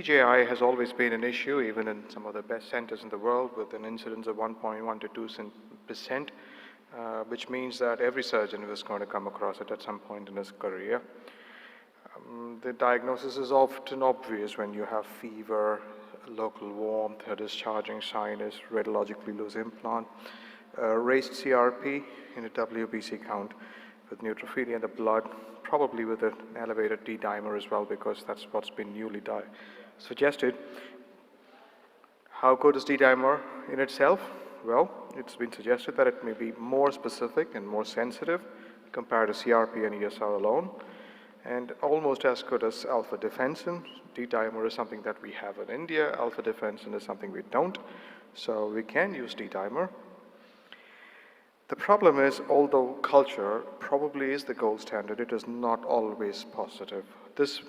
PJI has always been an issue, even in some of the best centers in the world, with an incidence of 1.1 to 2%, which means that every surgeon is going to come across it at some point in his career. The diagnosis is often obvious when you have fever, local warmth, a discharging sinus, radiologically loose implant, raised CRP in a WBC count with neutrophilia in the blood, probably with an elevated D-dimer as well, because that's what's been newly suggested. How good is D-dimer in itself? Well, it's been suggested that it may be more specific and more sensitive compared to CRP and ESR alone, and almost as good as alpha-defensin. D-dimer is something that we have in India. Alpha-defensin is something we don't, so we can use D-dimer. The problem is, although culture probably is the gold standard, it is not always positive. This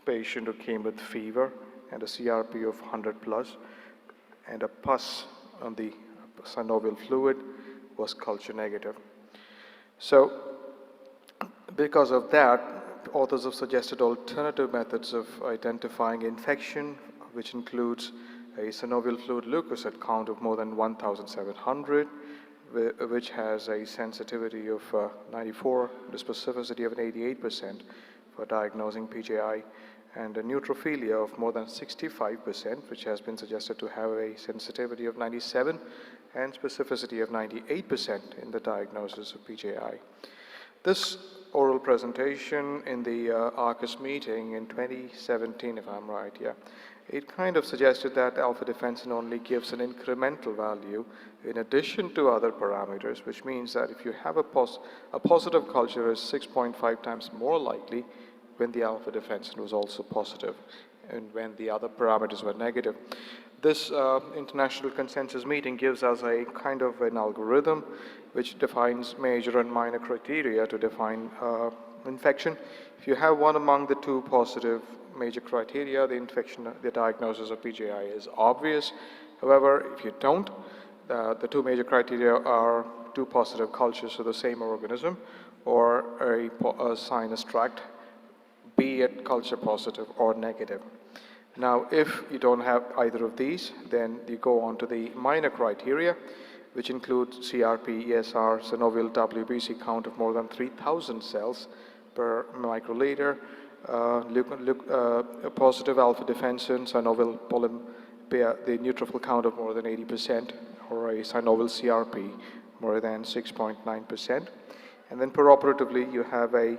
patient who came with fever and a CRP of 100 plus and a pus on the synovial fluid was culture negative. So because of that, authors have suggested alternative methods of identifying infection, which includes a synovial fluid leukocyte count of more than 1,700, which has a sensitivity of 94, the specificity of 88% for diagnosing PJI, and a neutrophilia of more than 65%, which has been suggested to have a sensitivity of 97 and specificity of 98% in the diagnosis of PJI. This oral presentation in the ARCUS meeting in 2017, if I'm right, it kind of suggested that alpha-defensin only gives an incremental value in addition to other parameters, which means that if you have a positive culture is 6.5 times more likely when the alpha-defensin was also positive and when the other parameters were negative. This international consensus meeting gives us a kind of an algorithm which defines major and minor criteria to define infection. If you have one among the two positive major criteria, the diagnosis of PJI is obvious. However, if you don't, the two major criteria are two positive cultures of the same organism or a sinus tract, be it culture positive or negative. Now, if you don't have either of these, then you go on to the minor criteria, which include CRP, ESR, synovial WBC count of more than 3,000 cells per microliter, positive alpha-defensin, synovial polympia, the neutrophil count of more than 80%, or a synovial CRP more than 6.9%. And then peroperatively, you have a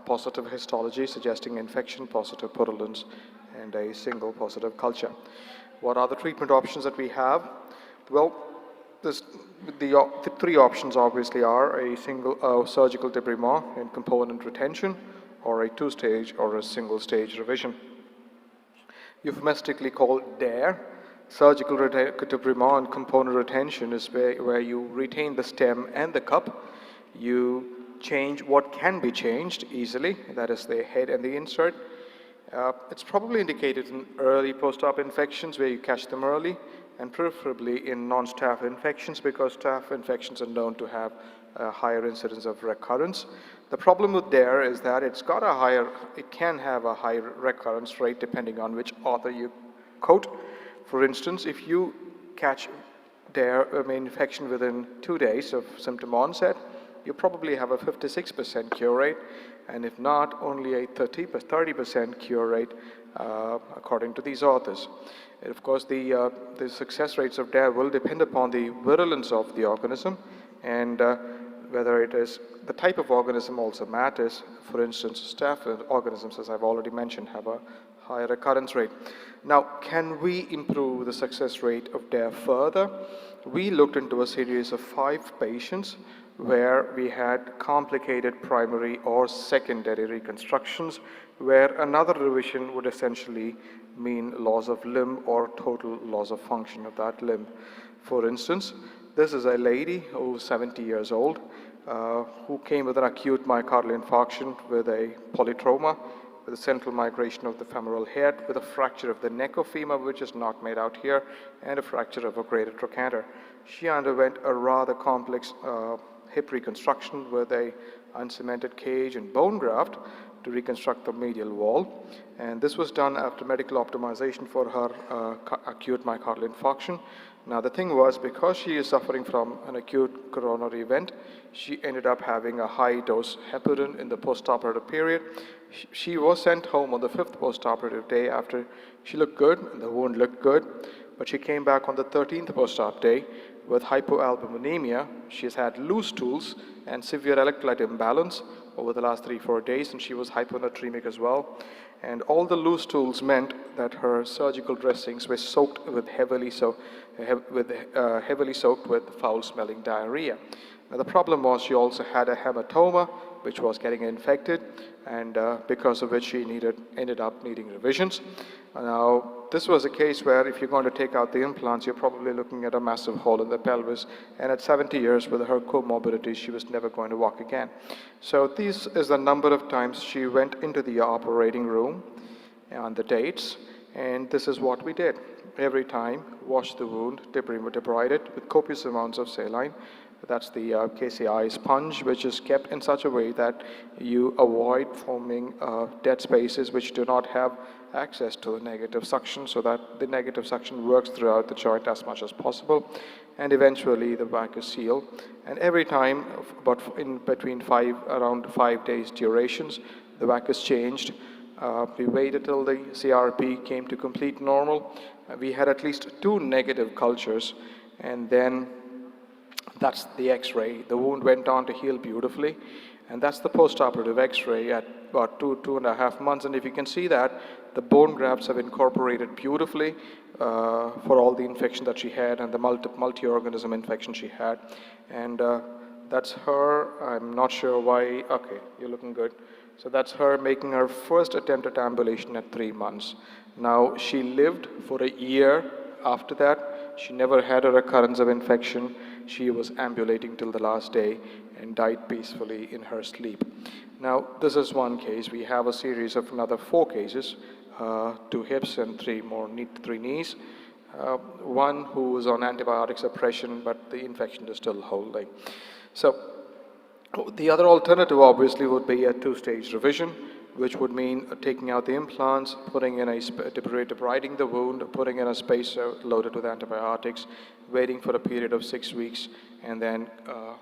positive histology suggesting infection, positive purulence, and a single positive culture. What are the treatment options that we have? Well, the three options obviously are a single surgical debridement and component retention, or a two-stage or a single-stage revision. Euphemistically called DARE, surgical debridement and component retention is where you retain the stem and the cup. You change what can be changed easily, that is the head and the insert. It's probably indicated in early post-op infections where you catch them early, and preferably in non-staph infections, because staph infections are known to have a higher incidence of recurrence. The problem with DARE is that it can have a high recurrence rate depending on which author you quote. For instance, if you catch DARE infection within 2 days of symptom onset, you probably have a 56% cure rate, and if not, only a 30% cure rate, according to these authors. And of course, the success rates of DARE will depend upon the virulence of the organism, and whether it is the type of organism also matters. For instance, staph organisms, as I've already mentioned, have a higher recurrence rate. Now, can we improve the success rate of DARE further? We looked into a series of 5 patients where we had complicated primary or secondary reconstructions, where another revision would essentially mean loss of limb or total loss of function of that limb. For instance, this is a lady who's 70 years old, who came with an acute myocardial infarction with a polytrauma, with a central migration of the femoral head, with a fracture of the neck of femur, which is not made out here, and a fracture of a greater trochanter. She underwent a rather complex hip reconstruction with a uncemented cage and bone graft, to reconstruct the medial wall. And this was done after medical optimization for her acute myocardial infarction. Now the thing was, because she is suffering from an acute coronary event, she ended up having a high dose heparin in the postoperative period. She was sent home on the 5th postoperative day after she looked good, and the wound looked good, but she came back on the 13th post-op day with hypoalbuminemia. She has had loose stools and severe electrolyte imbalance over the last 3-4 days, and she was hyponatremic as well. And all the loose stools meant that her surgical dressings were soaked with heavily soaked with foul-smelling diarrhea. Now the problem was she also had a hematoma which was getting infected, and because of which she ended up needing revisions. Now this was a case where if you're going to take out the implants, you're probably looking at a massive hole in the pelvis, and at 70 years with her comorbidities, she was never going to walk again. So this is the number of times she went into the operating room on the dates, and this is what we did. Every time, wash the wound, debride it with copious amounts of saline. That's the KCI sponge, which is kept in such a way that you avoid forming dead spaces which do not have access to the negative suction, so that the negative suction works throughout the joint as much as possible, and eventually the back is sealed. And every time, but in between around 5 days durations, the back is changed. We waited till the CRP came to complete normal. We had at least 2 negative cultures, and then that's the X-ray. The wound went on to heal beautifully, and that's the post-operative X-ray at about 2.5 months. And if you can see that, the bone grafts have incorporated beautifully for all the infection that she had and the multi-organism infection she had. And that's her. I'm not sure why. Okay, you're looking good. So that's her making her first attempt at ambulation at 3 months. Now, she lived for a year after that. She never had a recurrence of infection. She was ambulating till the last day and died peacefully in her sleep. Now, this is one case. We have a series of another 4 cases, 2 hips and 3 knees. One who was on antibiotic suppression, but the infection is still holding. So the other alternative obviously would be a 2-stage revision, which would mean taking out the implants, putting in debriding the wound, putting in a spacer loaded with antibiotics, waiting for a period of 6 weeks, and then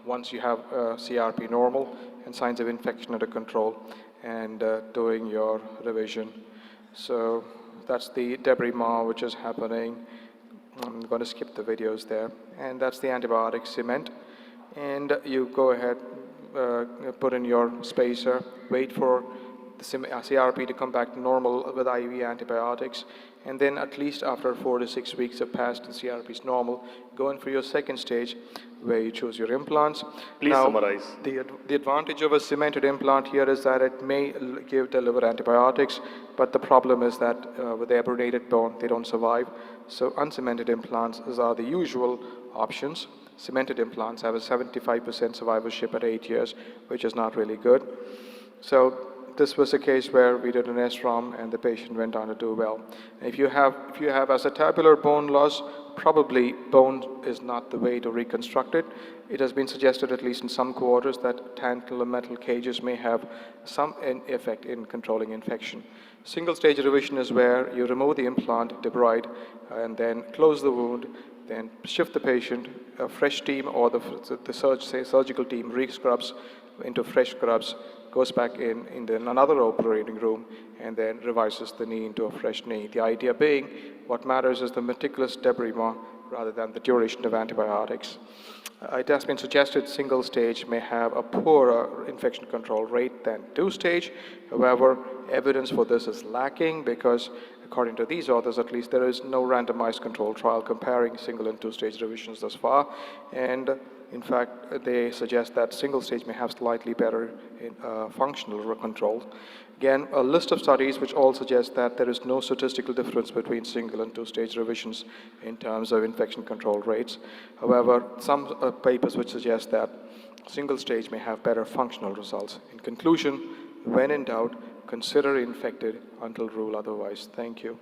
once you have CRP normal and signs of infection under control, and doing your revision. So that's the debridement which is happening. I'm going to skip the videos there. And that's the antibiotic cement. And you go ahead, put in your spacer, wait for the CRP to come back to normal with IV antibiotics, and then at least after 4 to 6 weeks have passed and CRP is normal, go in for your second stage where you choose your implants. Please summarize. The advantage of a cemented implant here is that it may deliver antibiotics, but the problem is that with the abraminated bone, they don't survive. So uncemented implants are the usual options. Cemented implants have a 75% survivorship at 8 years, which is not really good. So this was a case where we did an SROM and the patient went on to do well. If you have acetabular bone loss, probably bone is not the way to reconstruct it. It has been suggested, at least in some quarters, that tantalum metal cages may have some effect in controlling infection. Single stage revision is where you remove the implant, debride, and then close the wound, then shift the patient, a fresh team or the surgical team re-scrubs into fresh scrubs, goes back in another operating room, and then revises the knee into a fresh knee. The idea being, what matters is the meticulous debridement rather than the duration of antibiotics. It has been suggested single stage may have a poorer infection control rate than 2-stage. However, evidence for this is lacking because, according to these authors at least, there is no randomized control trial comparing single and 2-stage revisions thus far. And in fact, they suggest that single stage may have slightly better functional control. Again, a list of studies which all suggest that there is no statistical difference between single and 2-stage revisions in terms of infection control rates. However, some papers which suggest that single stage may have better functional results. In conclusion, when in doubt, consider infected until ruled otherwise. Thank you.